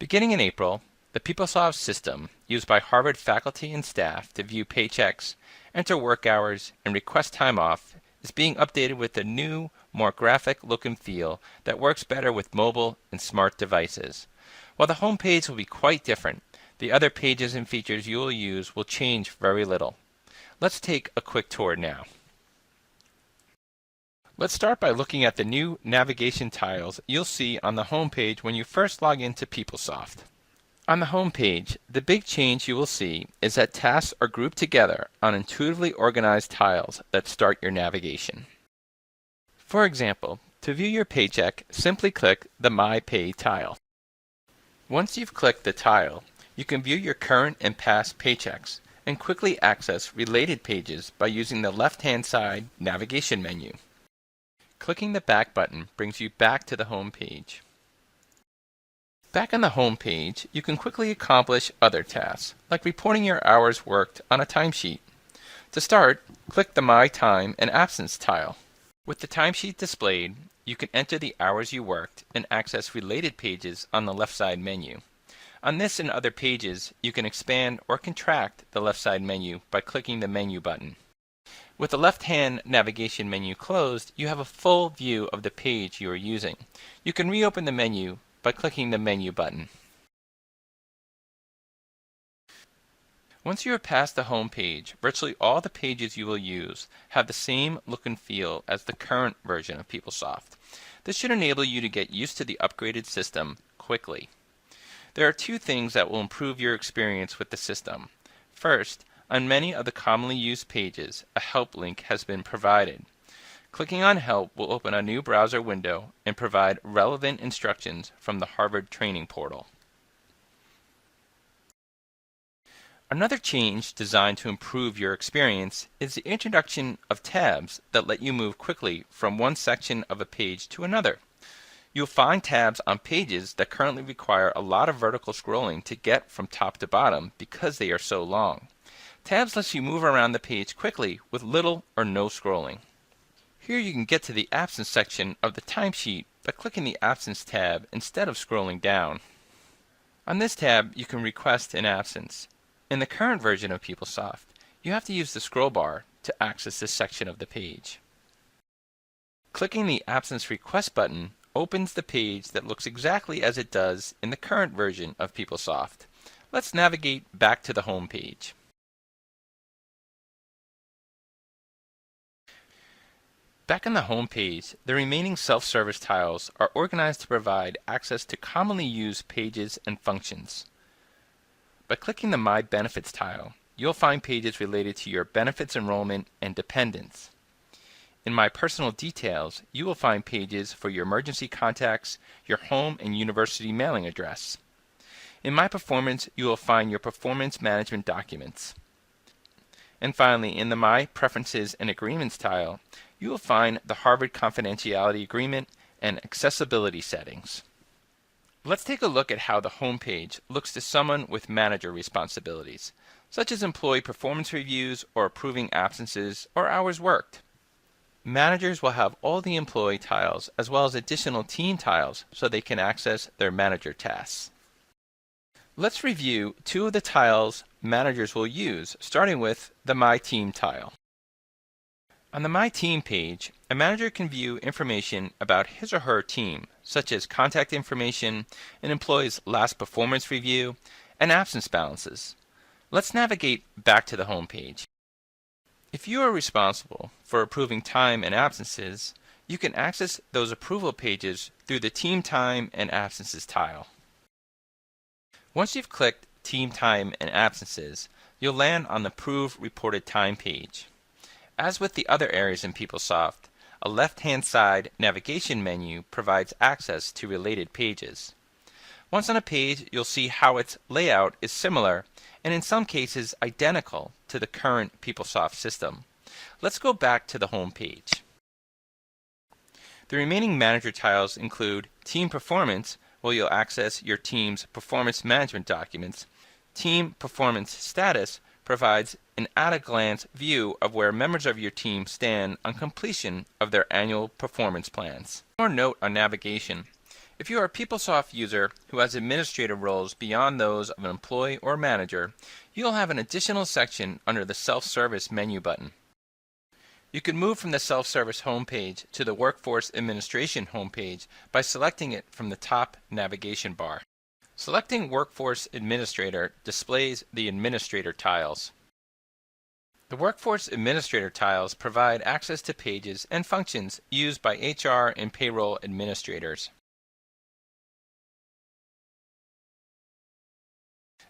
Beginning in April, the PeopleSoft system, used by Harvard faculty and staff to view paychecks, enter work hours, and request time off, is being updated with a new, more graphic look and feel that works better with mobile and smart devices. While the home page will be quite different, the other pages and features you will use will change very little. Let's take a quick tour now. Let's start by looking at the new navigation tiles you'll see on the home page when you first log into PeopleSoft. On the home page, the big change you will see is that tasks are grouped together on intuitively organized tiles that start your navigation. For example, to view your paycheck, simply click the My Pay tile. Once you've clicked the tile, you can view your current and past paychecks and quickly access related pages by using the left-hand side navigation menu. Clicking the Back button brings you back to the home page. Back on the home page, you can quickly accomplish other tasks, like reporting your hours worked on a timesheet. To start, click the My Time and Absence tile. With the timesheet displayed, you can enter the hours you worked and access related pages on the left side menu. On this and other pages, you can expand or contract the left side menu by clicking the Menu button. With the left-hand navigation menu closed, you have a full view of the page you are using. You can reopen the menu by clicking the Menu button. Once you are past the home page, virtually all the pages you will use have the same look and feel as the current version of PeopleSoft. This should enable you to get used to the upgraded system quickly. There are two things that will improve your experience with the system. First, on many of the commonly used pages, a help link has been provided. Clicking on Help will open a new browser window and provide relevant instructions from the Harvard Training Portal. Another change designed to improve your experience is the introduction of tabs that let you move quickly from one section of a page to another. You'll find tabs on pages that currently require a lot of vertical scrolling to get from top to bottom because they are so long. Tabs lets you move around the page quickly with little or no scrolling. Here you can get to the Absence section of the timesheet by clicking the Absence tab instead of scrolling down. On this tab, you can request an absence. In the current version of PeopleSoft, you have to use the scroll bar to access this section of the page. Clicking the Absence Request button opens the page that looks exactly as it does in the current version of PeopleSoft. Let's navigate back to the home page. Back on the home page, the remaining self-service tiles are organized to provide access to commonly used pages and functions. By clicking the My Benefits tile, you'll find pages related to your benefits enrollment and dependents. In My Personal Details, you will find pages for your emergency contacts, your home and university mailing address. In My Performance, you will find your performance management documents. And finally, in the My Preferences and Agreements tile, you will find the Harvard Confidentiality Agreement and accessibility settings. Let's take a look at how the home page looks to someone with manager responsibilities, such as employee performance reviews or approving absences or hours worked. Managers will have all the employee tiles as well as additional team tiles so they can access their manager tasks. Let's review two of the tiles managers will use, starting with the My Team tile. On the My Team page, a manager can view information about his or her team, such as contact information, an employee's last performance review, and absence balances. Let's navigate back to the home page. If you are responsible for approving time and absences, you can access those approval pages through the Team Time and Absences tile. Once you've clicked Team Time and Absences, you'll land on the Prove Reported Time page. As with the other areas in PeopleSoft, a left-hand side navigation menu provides access to related pages. Once on a page, you'll see how its layout is similar and in some cases identical to the current PeopleSoft system. Let's go back to the home page. The remaining manager tiles include Team Performance, where you'll access your team's performance management documents. Team Performance Status provides an at-a-glance view of where members of your team stand on completion of their annual performance plans. More note on navigation. If you are a PeopleSoft user who has administrative roles beyond those of an employee or manager, you'll have an additional section under the Self-Service menu button. You can move from the Self-Service homepage to the Workforce Administration homepage by selecting it from the top navigation bar. Selecting Workforce Administrator displays the Administrator tiles. The Workforce Administrator tiles provide access to pages and functions used by HR and payroll administrators.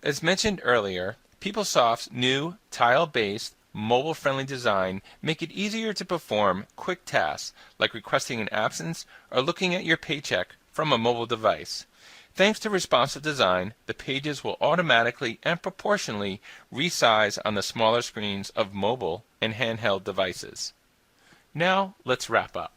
As mentioned earlier, PeopleSoft's new tile-based, mobile-friendly design make it easier to perform quick tasks like requesting an absence or looking at your paycheck from a mobile device. Thanks to responsive design, the pages will automatically and proportionally resize on the smaller screens of mobile and handheld devices. Now, let's wrap up.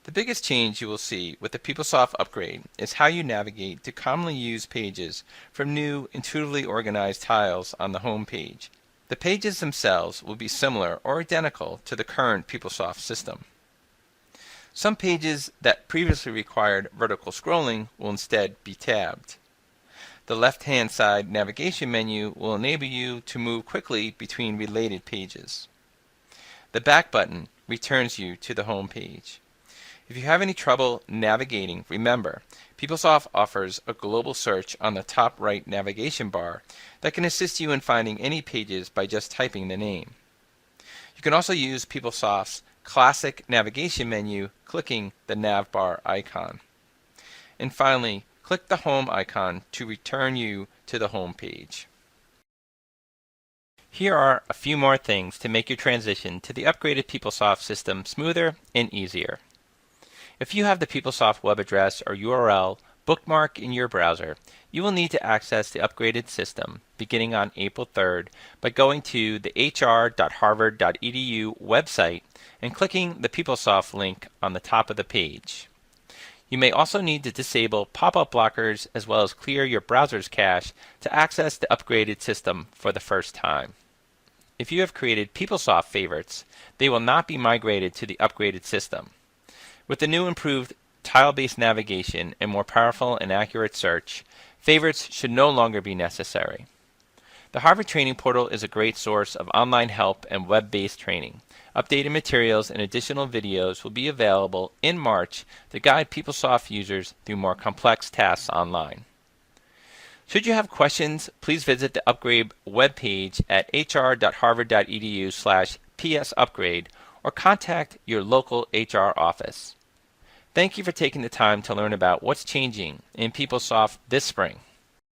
The biggest change you will see with the PeopleSoft upgrade is how you navigate to commonly used pages from new, intuitively organized tiles on the home page. The pages themselves will be similar or identical to the current PeopleSoft system. Some pages that previously required vertical scrolling will instead be tabbed. The left-hand side navigation menu will enable you to move quickly between related pages. The back button returns you to the home page. If you have any trouble navigating, remember, PeopleSoft offers a global search on the top right navigation bar that can assist you in finding any pages by just typing the name. You can also use PeopleSoft's classic navigation menu clicking the navbar icon. And finally, click the home icon to return you to the home page. Here are a few more things to make your transition to the upgraded PeopleSoft system smoother and easier. If you have the PeopleSoft web address or URL bookmarked in your browser, you will need to access the upgraded system beginning on April 3rd by going to the hr.harvard.edu website and clicking the PeopleSoft link on the top of the page. You may also need to disable pop-up blockers as well as clear your browser's cache to access the upgraded system for the first time. If you have created PeopleSoft favorites, they will not be migrated to the upgraded system. With the new improved tile-based navigation and more powerful and accurate search, favorites should no longer be necessary. The Harvard Training Portal is a great source of online help and web-based training. Updated materials and additional videos will be available in March to guide PeopleSoft users through more complex tasks online. Should you have questions, please visit the upgrade webpage at hr.harvard.edu/psupgrade or contact your local HR office. Thank you for taking the time to learn about what's changing in PeopleSoft this spring.